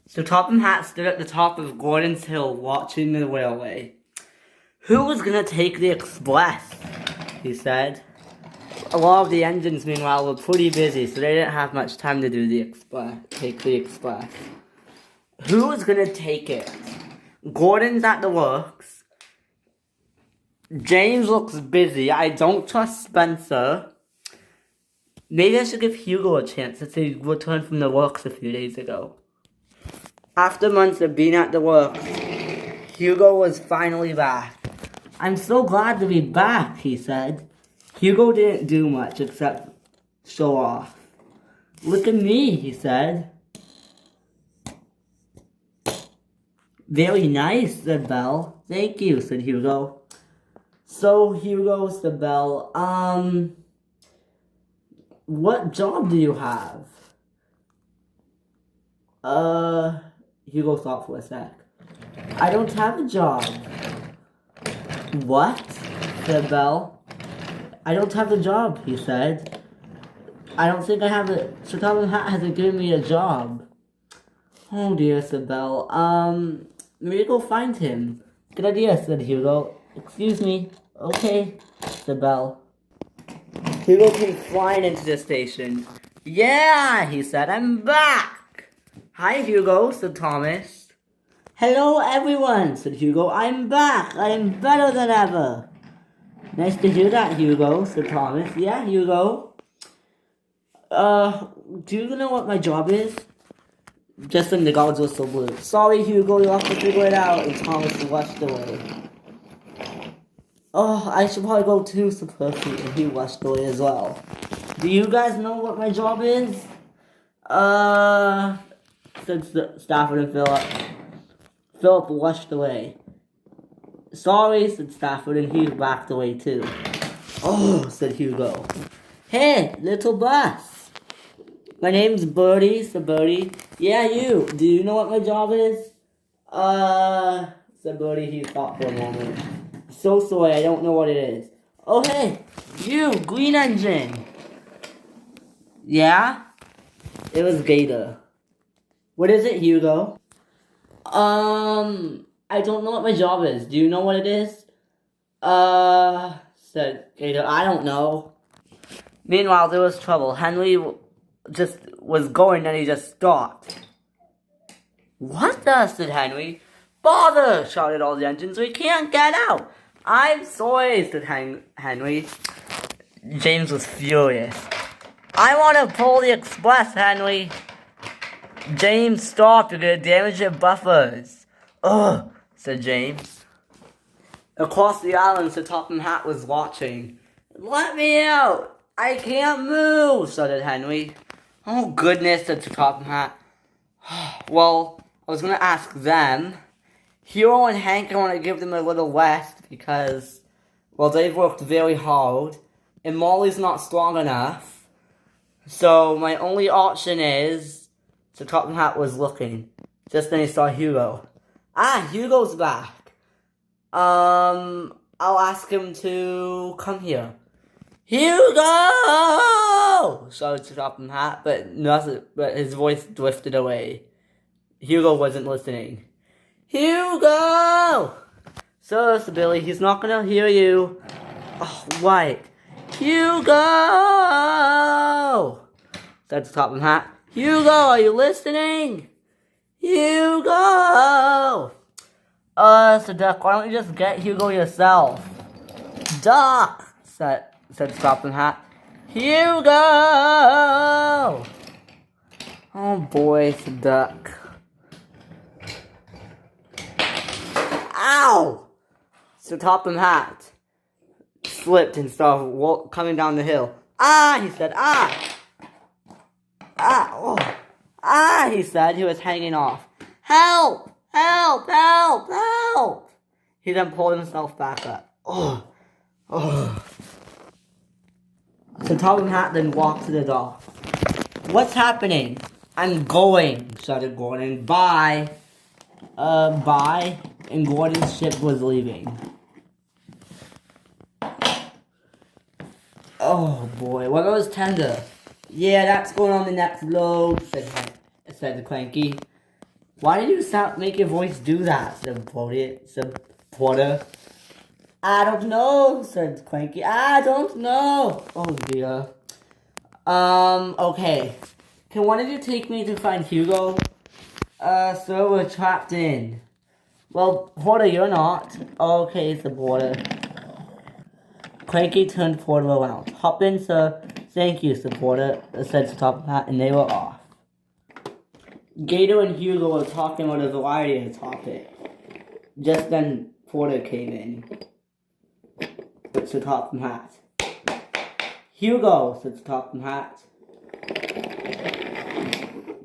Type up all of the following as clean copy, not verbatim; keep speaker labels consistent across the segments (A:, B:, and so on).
A: So Topham Hatt stood at the top of Gordon's Hill watching the railway. "Who was gonna take the express?" he said. A lot of the engines, meanwhile, were pretty busy, so they didn't have much time to take the express. Who was gonna take it? Gordon's at the works. James looks busy. I don't trust Spencer. Maybe I should give Hugo a chance since he returned from the works a few days ago. After months of being at the works, Hugo was finally back. "I'm so glad to be back," he said. Hugo didn't do much except show off. "Look at me," he said. "Very nice," said Belle. "Thank you," said Hugo. "So, Hugo," said Belle, what job do you have?" Hugo thought for a sec. "I don't have a job." "What?" said Belle. "I don't have a job," he said. "I don't think I have it. Sir Topham Hatt hasn't given me a job." "Oh dear," said Belle. Maybe go find him." "Good idea," said Hugo. "Excuse me." "Okay," said Belle. Hugo came flying into the station. "Yeah," he said, "I'm back." "Hi, Hugo," said Thomas. "Hello, everyone," said Hugo. "I'm back. I'm better than ever." "Nice to hear that, Hugo," said Thomas. "Yeah, Hugo. Do you know what my job is?" Just then the guards were so blue. "Sorry, Hugo, you'll have to figure it out," and Thomas rushed away. "Oh, I should probably go too," said Percy, and he rushed away as well. "Do you guys know what my job is?" Said Stafford and Philip. Philip rushed away. "Sorry," said Stafford, and he backed away too. "Oh," said Hugo. "Hey, little bus." "My name's Birdie," said Birdie. "Yeah, you. Do you know what my job is?" Said Birdie. He thought for a moment. "So sorry, I don't know what it is." "Oh, hey, you, green engine." "Yeah?" It was Gator. "What is it, Hugo?" I don't know what my job is. Do you know what it is?" Said Gator. "I don't know." Meanwhile, there was trouble. Henry just was going and he just stopped. "What the?" said Henry. "Bother!" shouted all the engines. "We can't get out." "I'm sorry," said Henry. James was furious. "I want to pull the express, Henry." "James, stop. You're going to damage your buffers." "Ugh," said James. Across the island, Sir Topham Hatt was watching. "Let me out. I can't move," shouted Henry. "Oh, goodness," said Sir Topham Hatt. "Well, I was going to ask them. Hero and Hank, I want to give them a little rest because, well, they've worked very hard, and Molly's not strong enough. So my only option is..." So Topham Hatt was looking. Just then he saw Hugo. "Ah, Hugo's back. I'll ask him to come here." "Hugo!" shouted Sir Topham Hatt, but his voice drifted away. Hugo wasn't listening. "Hugo!" "Sir," said Billy, "he's not gonna hear you." "Oh, right." "Hugo!" said Topham Hatt. "Hugo, are you listening? Hugo!" Said Duck, "why don't you just get Hugo yourself?" "Duck!" said Topham Hatt. "Hugo!" "Oh boy," said Duck. "Ow!" So Topham Hatt slipped and started coming down the hill. "Ah!" he said. "Ah! Ah! Oh! Ah!" he said. He was hanging off. "Help! Help! Help! Help!" He then pulled himself back up. Oh! Oh! So Topham Hatt then walked to the dock. "What's happening?" "I'm going," shouted Gordon. "Bye." Bye. And Gordon's ship was leaving. "Oh boy, what was tender?" "Yeah, that's going on the next load," said Clanky. Why did you make your voice do that? Supporter. I don't know, said Cranky. I don't know. Oh dear. Okay. Can one of you take me to find Hugo? Sir, we're trapped in. Well, Porter, you're not. Okay, supporter. Cranky turned Porter around. Hop in, sir. Thank you, supporter, said Top Hat, and they were off. Gator and Hugo were talking about a variety of topics. Just then, Porter came in. It's the Top Hat. Hugo, said the Top Hat.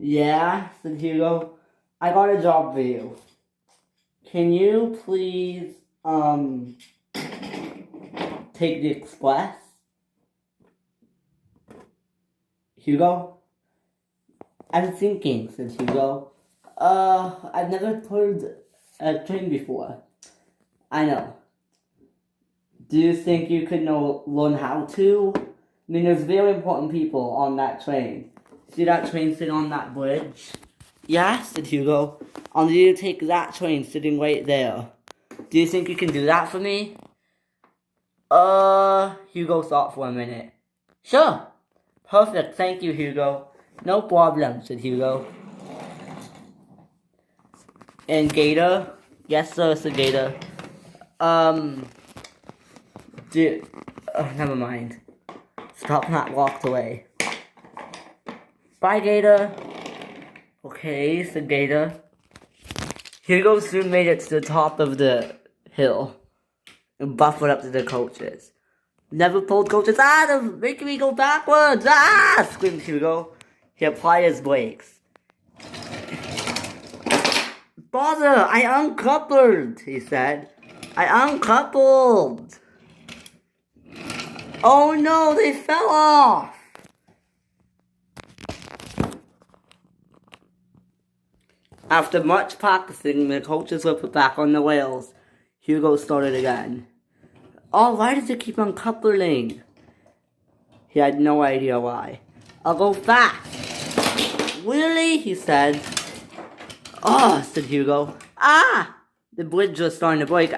A: Yeah, said Hugo. I got a job for you. Can you please, take the express? Hugo? I'm thinking, said Hugo. I've never pulled a train before. I know. Do you think you could learn how to? I mean, there's very important people on that train. See that train sitting on that bridge? Yeah, said Hugo. I'll need you to take that train sitting right there. Do you think you can do that for me? Hugo thought for a minute. Sure. Perfect, thank you, Hugo. No problem, said Hugo. And Gator? Yes, sir, said Gator. Never mind. Stop not walked away. Bye, Gator. Okay, said Gator. Hugo soon made it to the top of the hill and buffered up to the coaches. Never pulled coaches. They're making me go backwards. Screamed Hugo. He applied his brakes. Bother, I uncoupled, he said. I uncoupled. Oh no, they fell off. After much practicing, the coaches were put back on the rails. Hugo started again. Oh, why does it keep uncoupling? He had no idea why. I'll go fast. Really? He said. Oh, said Hugo. The bridge was starting to break.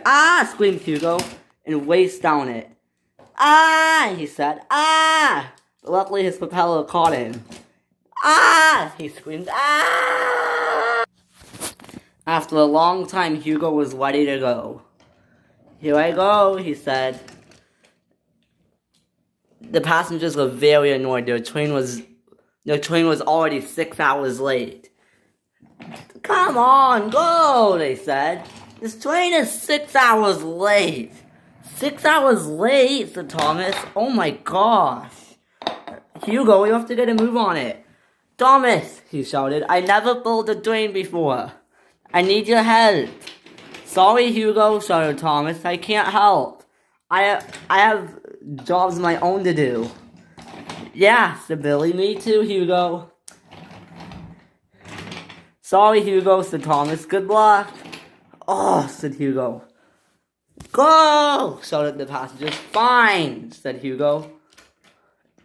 A: Screamed Hugo and raced down it. He said. But luckily his propeller caught him. He screamed. After a long time, Hugo was ready to go. Here I go, he said. The passengers were very annoyed. Their train was already 6 hours late. Come on, go, they said. This train is 6 hours late. 6 hours late, said Thomas. Oh my gosh. Hugo, we have to get a move on it. Thomas, he shouted. I never pulled a train before. I need your help. Sorry, Hugo, shouted Thomas. I can't help. I have jobs of my own to do. Yeah, said Billy. Me too, Hugo. Sorry, Hugo, said Thomas. Good luck. Oh, said Hugo. Go, shouted the passengers. Fine, said Hugo.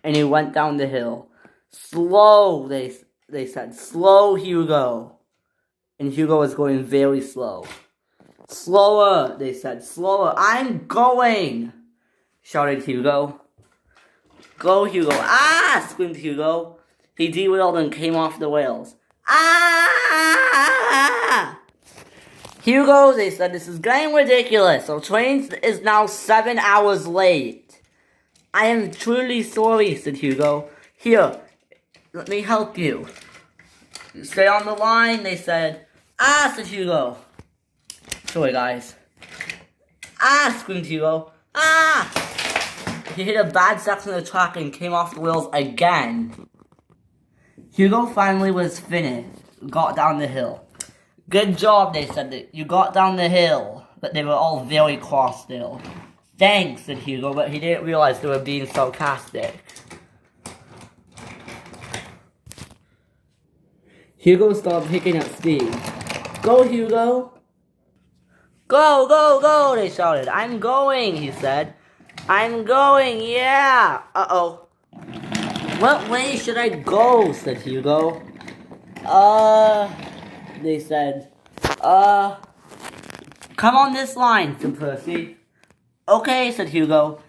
A: And he went down the hill. Slow, they said. Slow, Hugo. And Hugo was going very slow. Slower, they said. Slower. I'm going, shouted Hugo. Go, Hugo. Screamed Hugo. He derailed and came off the rails. Hugo, they said, this is getting ridiculous. Our train is now 7 hours late. I am truly sorry, said Hugo. Here, let me help you. Stay on the line, they said. Said Hugo. Sorry, guys. Screamed Hugo. He hit a bad section of the track and came off the wheels again. Hugo finally was finished. Got down the hill. Good job, they said. You got down the hill. But they were all very cross still. Thanks, said Hugo, but he didn't realize they were being sarcastic. Hugo started picking up speed. Go, Hugo! Go, go, go, they shouted. I'm going, he said. I'm going, yeah! Uh-oh. What way should I go, said Hugo. they said, come on this line, said Percy. Okay, said Hugo.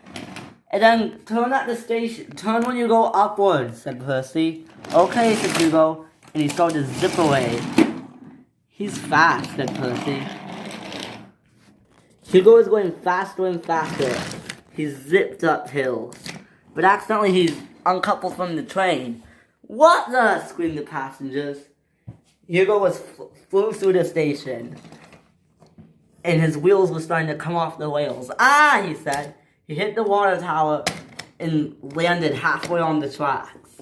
A: And then turn at the station. Turn when you go upwards, said Percy. Okay, said Hugo. And he started to zip away. He's fast, said Percy. Hugo is going faster and faster. He zipped up hills. But accidentally he's uncoupled from the train. What the? Screamed the passengers. Hugo flew through the station. And his wheels were starting to come off the rails. Ah, he said. He hit the water tower and landed halfway on the tracks.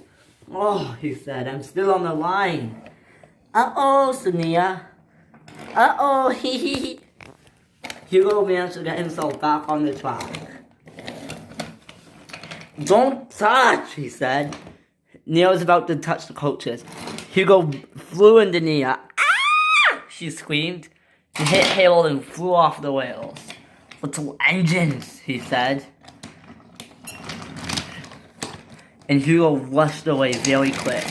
A: Oh, he said, I'm still on the line. Uh-oh, said Nia. Uh-oh, hee hee. Hugo managed to get himself back on the track. Don't touch, he said. Nia was about to touch the coaches. Hugo flew into Nia. Ah! She screamed. He hit Harold and flew off the rails. Little engines, he said. And Hugo rushed away very quick.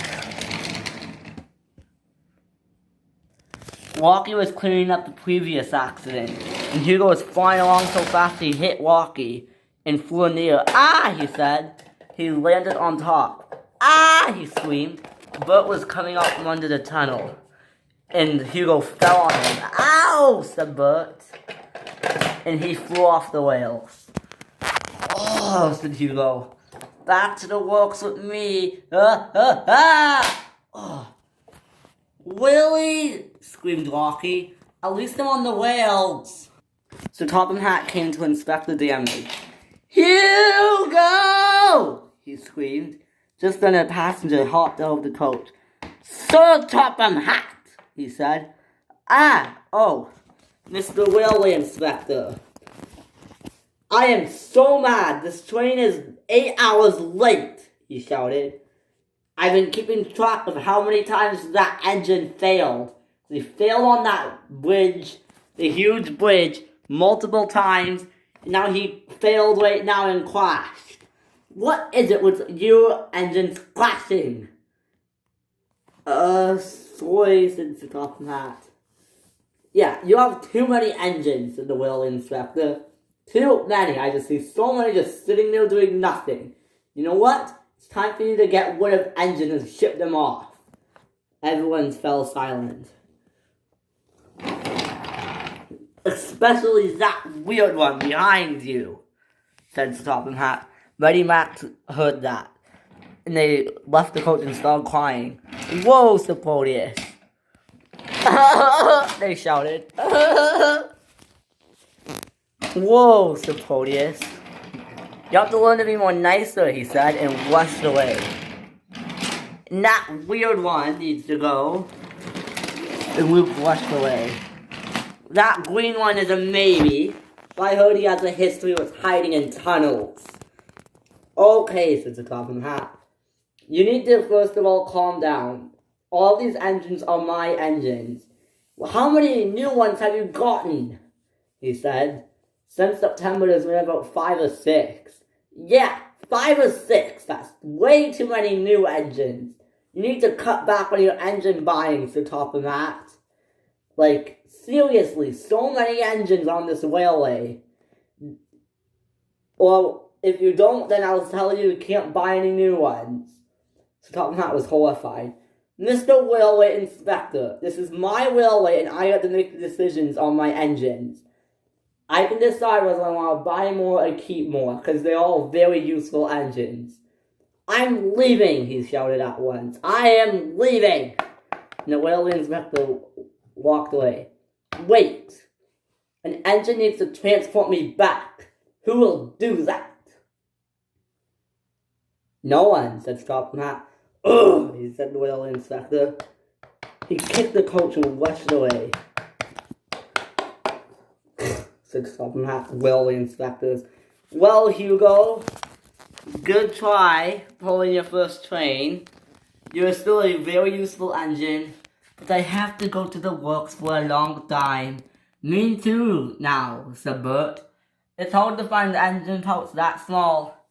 A: Rocky was cleaning up the previous accident, and Hugo was flying along so fast he hit Rocky and flew in the air. Ah, he said. He landed on top. Ah, he screamed. Bert was coming out from under the tunnel, and Hugo fell on him. Ow, said Bert. And he flew off the rails. Oh, said Hugo. Back to the works with me. Oh. Really? Screamed Rocky. At least I'm on the rails. So Topham Hatt came to inspect the damage. Hugo! He screamed. Just then a passenger hopped out of the coach. Sir Topham Hatt, he said. Oh, Mr. Railway Inspector. I am so mad. This train is 8 hours late, he shouted. I've been keeping track of how many times that engine failed. They failed on that bridge, the huge bridge, multiple times. And now he failed right now and crashed. What is it with your engines crashing? Sorry, said the Topham Hatt. Yeah, you have too many engines, said the railway inspector. Too many. I just see so many just sitting there doing nothing. You know what? It's time for you to get rid of engines and ship them off. Everyone fell silent. Especially that weird one behind you, said Topham Hatt. Reddy Max heard that. And they left the coach and started crying. Whoa, said Proteus. They shouted. Whoa, said Proteus. You have to learn to be more nicer, he said, and rushed away. And that weird one needs to go. And Luke rushed away. That green one is a maybe. I heard he has a history with hiding in tunnels. Okay, said the Topham Hatt. You need to first of all calm down. All these engines are my engines. Well, how many new ones have you gotten? He said. Since September, there's been about 5 or 6. Yeah, 5 or 6. That's way too many new engines. You need to cut back on your engine buying, said Topham Hatt. Like, seriously, so many engines on this railway. Well, if you don't, then I'll tell you can't buy any new ones. So Topham Hatt was horrified. Mr. Railway Inspector, this is my railway and I have to make the decisions on my engines. I can decide whether I want to buy more or keep more, because they're all very useful engines. I'm leaving, he shouted at once. I am leaving! And the railway inspector walked away. Wait! An engine needs to transport me back. Who will do that? No one, said Topham Hatt. Ugh, he said the railway inspector. He kicked the coach and rushed away. Said Topham Hatt, railway inspectors. Well, Hugo, good try pulling your first train. You're still a very useful engine, but I have to go to the works for a long time. Me too, now, said Bert. It's hard to find engine parts that small.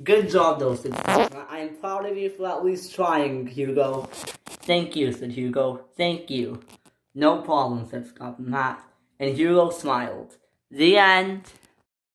A: Good job, though, said Topham Hatt. I am proud of you for at least trying, Hugo. Thank you, said Hugo. Thank you. No problem, said Scott and Matt, and Hugo smiled. The end.